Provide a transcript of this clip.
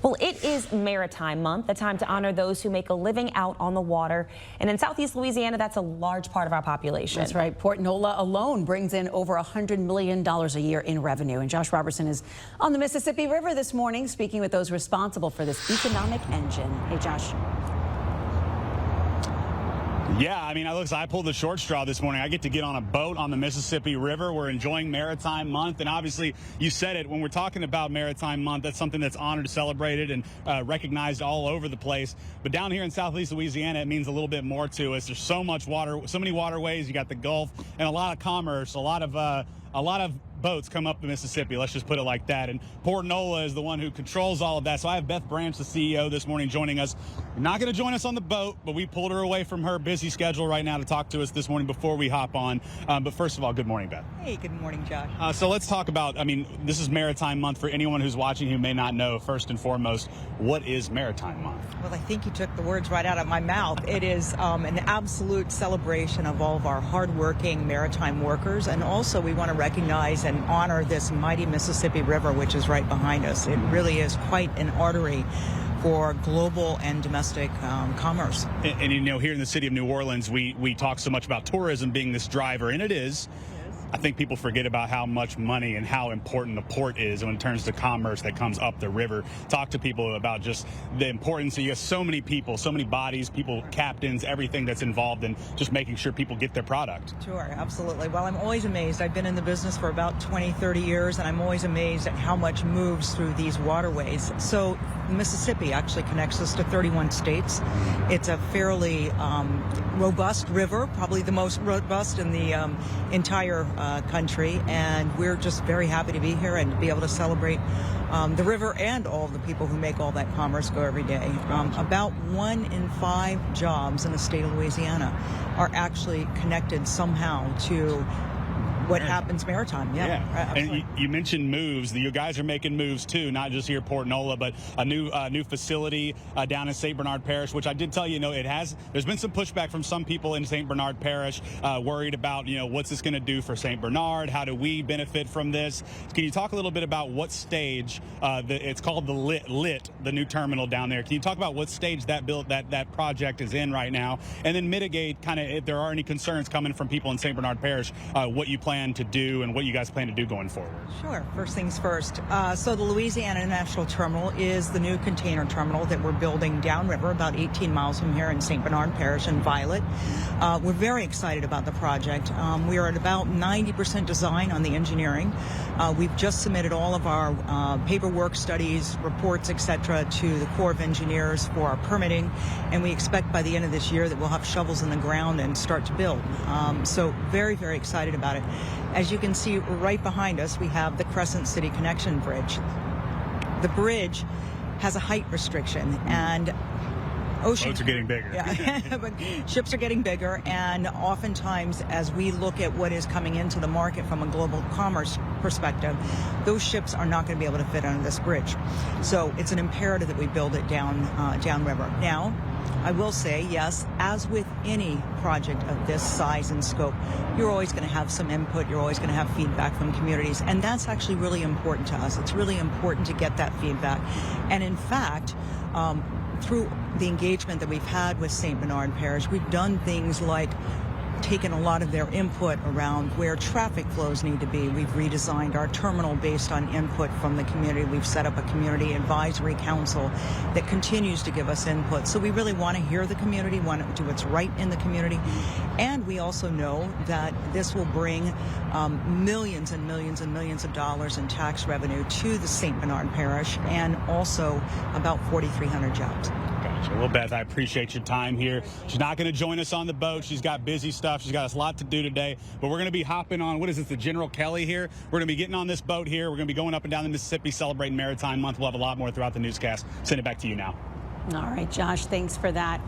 Well, it is Maritime Month, a time to honor those who make a living out on the water. And in Southeast Louisiana, that's a large part of our population. That's right. Port NOLA alone brings in over $100 million a year in revenue. And Josh Robertson is on the Mississippi River this morning, speaking with those responsible for this economic engine. Hey, Josh. Yeah, I mean, I pulled the short straw this morning. I get to get on a boat on the Mississippi River. We're enjoying Maritime Month. And obviously, you said it, when we're talking about Maritime Month, that's something that's honored, celebrated, and recognized all over the place. But down here in Southeast Louisiana, it means a little bit more to us. There's so much water, so many waterways. You got the Gulf and a lot of commerce, a lot of boats come up the Mississippi, let's just put it like that. And Port NOLA is the one who controls all of that. So I have Beth, the CEO, this morning joining us. Not going to join us on the boat, but we pulled her away from her busy schedule right now to talk to us this morning before we hop on. But first of all, good morning, Beth. Hey, good morning, Josh. So let's talk about, this is Maritime Month. For anyone who's watching who may not know, first and foremost, what is Maritime Month? Well, I think you took the words right out of my mouth. It is an absolute celebration of all of our hardworking maritime workers. And also we want to recognize and honor this mighty Mississippi River, which is right behind us. It really is quite an artery for global and domestic commerce. And here in the city of New Orleans, we talk so much about tourism being this driver, and it is. I think people forget about how much money and how important the port is in terms of commerce that comes up the river. Talk to people about just the importance. You have so many people, so many bodies, people, captains, everything that's involved in just making sure people get their product. Sure, absolutely. Well, I'm always amazed. I've been in the business for about 20, 30 years, and I'm always amazed at how much moves through these waterways. So Mississippi actually connects us to 31 states. It's a fairly robust river, probably the most robust in the entire country, and we're just very happy to be here and to be able to celebrate the river and all of the people who make all that commerce go every day. About 1 in 5 jobs in the state of Louisiana are actually connected somehow to what happens maritime. Yeah. And you mentioned moves. You guys are making moves too, not just here at Port NOLA, but a new facility down in St. Bernard Parish, which I did tell you, there's been some pushback from some people in St. Bernard Parish, worried about, what's this going to do for St. Bernard? How do we benefit from this? Can you talk a little bit about what stage, it's called the LIT, the new terminal down there. Can you talk about what stage that project is in right now, and then mitigate kind of, if there are any concerns coming from people in St. Bernard Parish, what you plan to do and what you guys plan to do going forward? Sure. First things first. So the Louisiana National Terminal is the new container terminal that we're building downriver, about 18 miles from here in St. Bernard Parish in Violet. We're very excited about the project. We are at about 90% design on the engineering. We've just submitted all of our paperwork, studies, reports, etc. to the Corps of Engineers for our permitting, and we expect by the end of this year that we'll have shovels in the ground and start to build. So very, very excited about it. As you can see right behind us, we have the Crescent City Connection Bridge. The bridge has a height restriction, and boats are getting bigger. Yeah, but ships are getting bigger, and oftentimes as we look at what is coming into the market from a global commerce perspective, those ships are not going to be able to fit under this bridge. So it's an imperative that we build it downriver. Now, I will say, yes, as with any project of this size and scope, you're always going to have some input, you're always going to have feedback from communities, and that's actually really important to us. It's really important to get that feedback. And in fact, through the engagement that we've had with St. Bernard Parish, we've done things like taken a lot of their input around where traffic flows need to be. We've redesigned our terminal based on input from the community. We've set up a community advisory council that continues to give us input. So we really want to hear the community, want to do what's right in the community. And we also know that this will bring millions and millions and millions of dollars in tax revenue to the St. Bernard Parish, and also about 4,300 jobs. Gotcha. Well, Beth, I appreciate your time here. She's not going to join us on the boat. She's got busy stuff. She's got a lot to do today. But we're going to be hopping on, what is it, the General Kelly here? We're going to be getting on this boat here. We're going to be going up and down the Mississippi celebrating Maritime Month. We'll have a lot more throughout the newscast. Send it back to you now. All right, Josh, thanks for that.